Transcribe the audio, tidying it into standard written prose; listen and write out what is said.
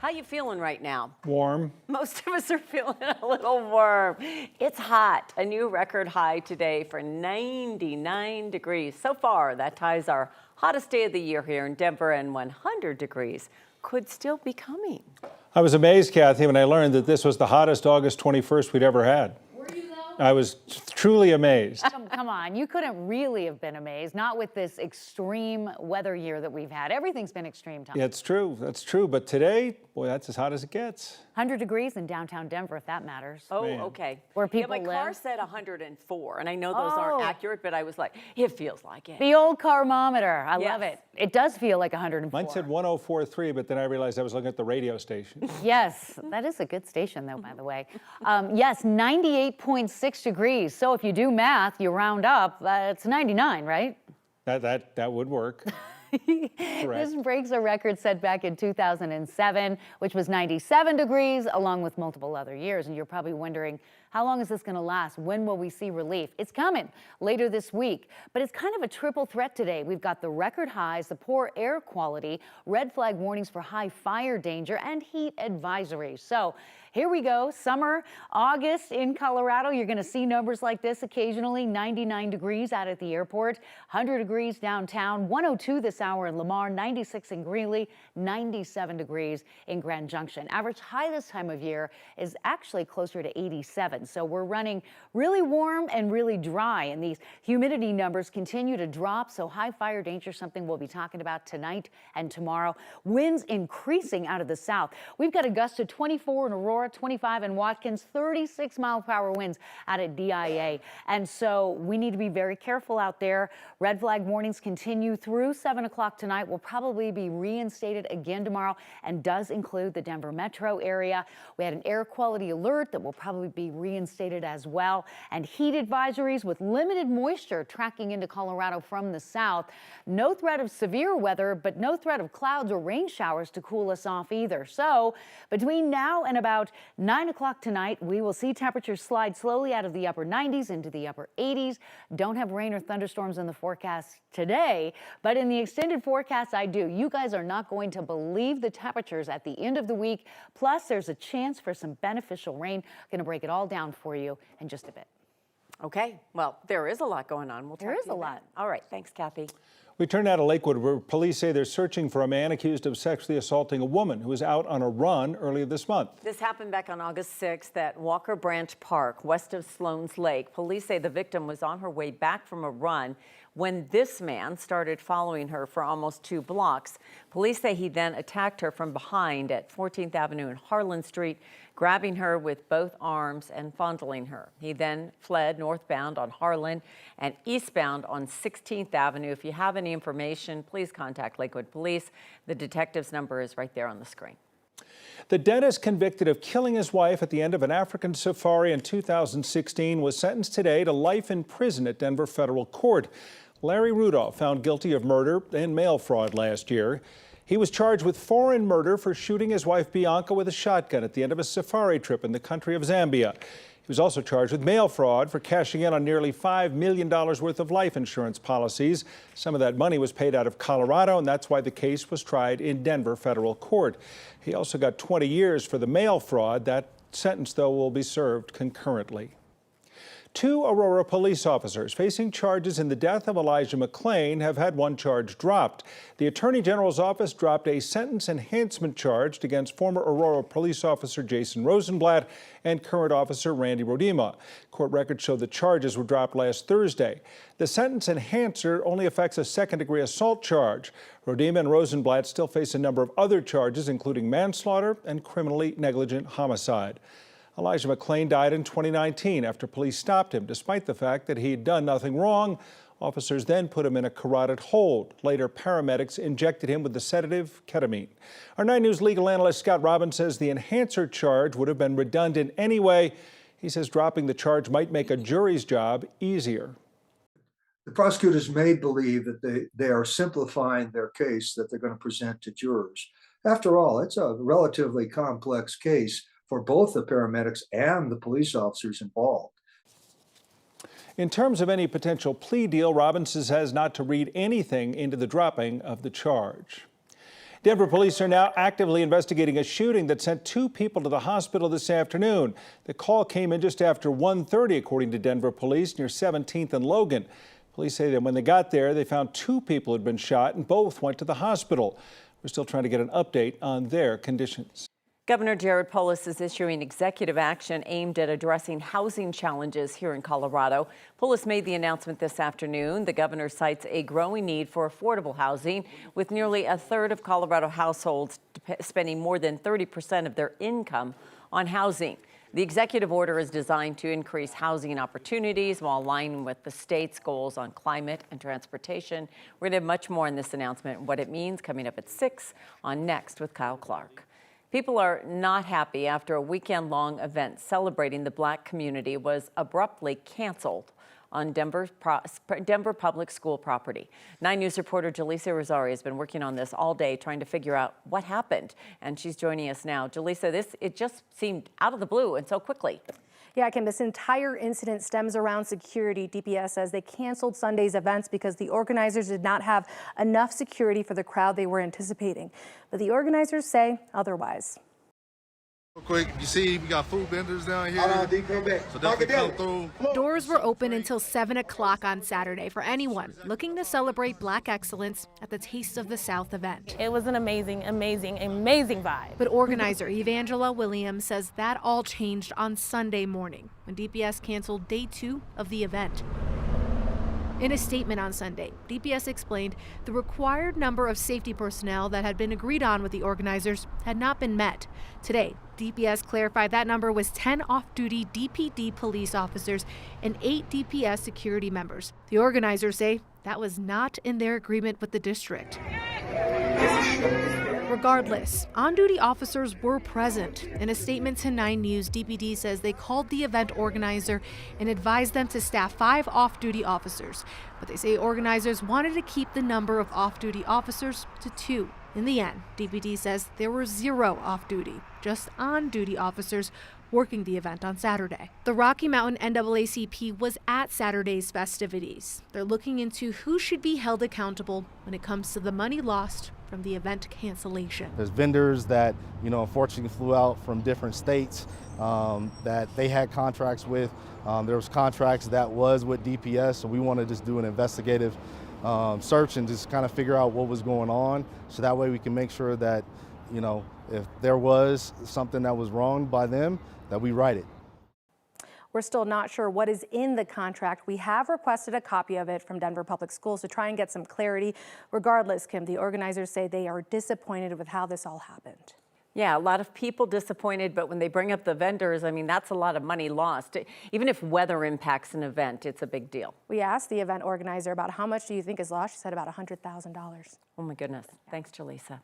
How you feeling right now? Warm. Most of us are feeling a little warm. It's hot. A new record high today for 99 degrees. So far, that ties our hottest day of the year here in Denver, and 100 degrees could still be coming. I was amazed, Kathy, when I learned that this was the hottest August 21st we'd ever had. Were you though? I was truly amazed. Come on, you couldn't really have been amazed, not with this extreme weather year that we've had. Everything's been extreme, Tom. Yeah, it's true. That's true. But today, boy, that's as hot as it gets. 100 degrees in downtown Denver, if that matters. Oh, Man. okay. Where people my car live. said 104, and I know those aren't accurate, but I was like, it feels like it. The old carmometer. I love Yes. it. It does feel like 104. Mine said 104.3, but then I realized I was looking at the radio station. Yes, that is a good station, though, by the way. Yes, 98.6 degrees. So if you do math, you round up, it's 99, right? That would work. This breaks a record set back in 2007, which was 97 degrees, along with multiple other years. And you're probably wondering, how long is this going to last? When will we see relief? It's coming later this week, but it's kind of a triple threat today. We've got the record highs, the poor air quality, red flag warnings for high fire danger, and heat advisories. So here we go. Summer, August in Colorado. You're going to see numbers like this occasionally. 99 degrees out at the airport, 100 degrees downtown, 102 this hour in Lamar, 96 in Greeley, 97 degrees in Grand Junction. Average high this time of year is actually closer to 87. So we're running really warm and really dry, and these humidity numbers continue to drop. So high fire danger, something we'll be talking about tonight and tomorrow. Winds increasing out of the south. We've got a gust of 24 in Aurora, 25 in Watkins, 36-mile-per-hour winds out at DIA. And so we need to be very careful out there. Red flag warnings continue through 7 o'clock tonight. Will probably be reinstated again tomorrow and does include the Denver metro area. We had an air quality alert that will probably be reinstated as well. And heat advisories with limited moisture tracking into Colorado from the south. No threat of severe weather, but no threat of clouds or rain showers to cool us off either. So between now and about 9 o'clock tonight, we will see temperatures slide slowly out of the upper 90s into the upper 80s. Don't have rain or thunderstorms in the forecast today, but in the extended forecast, I do. You guys are not going to believe the temperatures at the end of the week. Plus, there's a chance for some beneficial rain. Going to break it all down for you in just a bit. Okay, well, there is a lot going on. There is a lot. All right, thanks, Kathy. We turn now to Lakewood, where police say they're searching for a man accused of sexually assaulting a woman who was out on a run earlier this month. This happened back on August 6th at Walker Branch Park, west of Sloan's Lake. Police say the victim was on her way back from a run when this man started following her for almost 2 blocks. Police say he then attacked her from behind at 14th Avenue and Harlan Street, grabbing her with both arms and fondling her. He then fled northbound on Harlan and eastbound on 16th Avenue. If you have any information, please contact Lakewood Police. The detective's number is right there on the screen. The dentist convicted of killing his wife at the end of an African safari in 2016 was sentenced today to life in prison at Denver Federal Court. Larry Rudolph found guilty of murder and mail fraud last year. He was charged with foreign murder for shooting his wife Bianca with a shotgun at the end of a safari trip in the country of Zambia. He was also charged with mail fraud for cashing in on nearly $5 million worth of life insurance policies. Some of that money was paid out of Colorado, and that's why the case was tried in Denver Federal Court. He also got 20 years for the mail fraud. That sentence, though, will be served concurrently. 2 Aurora police officers facing charges in the death of Elijah McClain have had one charge dropped. The Attorney General's office dropped a sentence enhancement charge against former Aurora police officer Jason Rosenblatt and current officer Randy Rodema. Court records show the charges were dropped last Thursday. The sentence enhancer only affects a second-degree assault charge. Rodema and Rosenblatt still face a number of other charges, including manslaughter and criminally negligent homicide. Elijah McClain died in 2019 after police stopped him, despite the fact that he had done nothing wrong. Officers then put him in a carotid hold. Later, paramedics injected him with the sedative ketamine. Our 9 News legal analyst Scott Robbins says the enhancer charge would have been redundant anyway. He says dropping the charge might make a jury's job easier. The prosecutors may believe that they are simplifying their case that they're going to present to jurors. After all, it's a relatively complex case for both the paramedics and the police officers involved. In terms of any potential plea deal, Robbins says not to read anything into the dropping of the charge. Denver police are now actively investigating a shooting that sent 2 people to the hospital this afternoon. The call came in just after 1:30, according to Denver police, near 17th and Logan. Police say that when they got there, they found 2 people had been shot and both went to the hospital. We're still trying to get an update on their conditions. Governor Jared Polis is issuing executive action aimed at addressing housing challenges here in Colorado. Polis made the announcement this afternoon. The governor cites a growing need for affordable housing, with nearly a third of Colorado households spending more than 30% of their income on housing. The executive order is designed to increase housing opportunities while aligning with the state's goals on climate and transportation. We're going to have much more in this announcement and what it means coming up at 6 on Next with Kyle Clark. People are not happy after a weekend-long event celebrating the Black community was abruptly canceled on Denver Public School property. 9 News reporter Jaleesa Rosario has been working on this all day, trying to figure out what happened, and she's joining us now. Jaleesa, it just seemed out of the blue and so quickly. Yeah, Kim, this entire incident stems around security. DPS says they canceled Sunday's events because the organizers did not have enough security for the crowd they were anticipating. But the organizers say otherwise. Real quick, you see we got food vendors down here. So definitely come through. Doors were open until 7 o'clock on Saturday for anyone looking to celebrate Black excellence at the Taste of the South event. It was an amazing vibe. But organizer Evangela Williams says that all changed on Sunday morning when DPS canceled day 2 of the event. In a statement on Sunday, DPS explained the required number of safety personnel that had been agreed on with the organizers had not been met. Today, DPS clarified that number was 10 off-duty DPD police officers and 8 DPS security members. The organizers say that was not in their agreement with the district. Regardless, on-duty officers were present. In a statement to 9 News, DPD says they called the event organizer and advised them to staff 5 off-duty officers. But they say organizers wanted to keep the number of off-duty officers to 2. In the end, DPD says there were 0 off-duty, just on-duty officers working the event on Saturday. The Rocky Mountain NAACP was at Saturday's festivities. They're looking into who should be held accountable when it comes to the money lost from the event cancellation. There's vendors that, unfortunately flew out from different states that they had contracts with. There was contracts that was with DPS, so we want to just do an investigative search and just kind of figure out what was going on, so that way we can make sure that, if there was something that was wrong by them, that we right it. We're still not sure what is in the contract. We have requested a copy of it from Denver Public Schools to try and get some clarity. Regardless, Kim, the organizers say they are disappointed with how this all happened. Yeah, a lot of people disappointed, but when they bring up the vendors, I mean, that's a lot of money lost. Even if weather impacts an event, it's a big deal. We asked the event organizer about how much do you think is lost. She said about $100,000. Oh my goodness. Thanks, Jaleesa.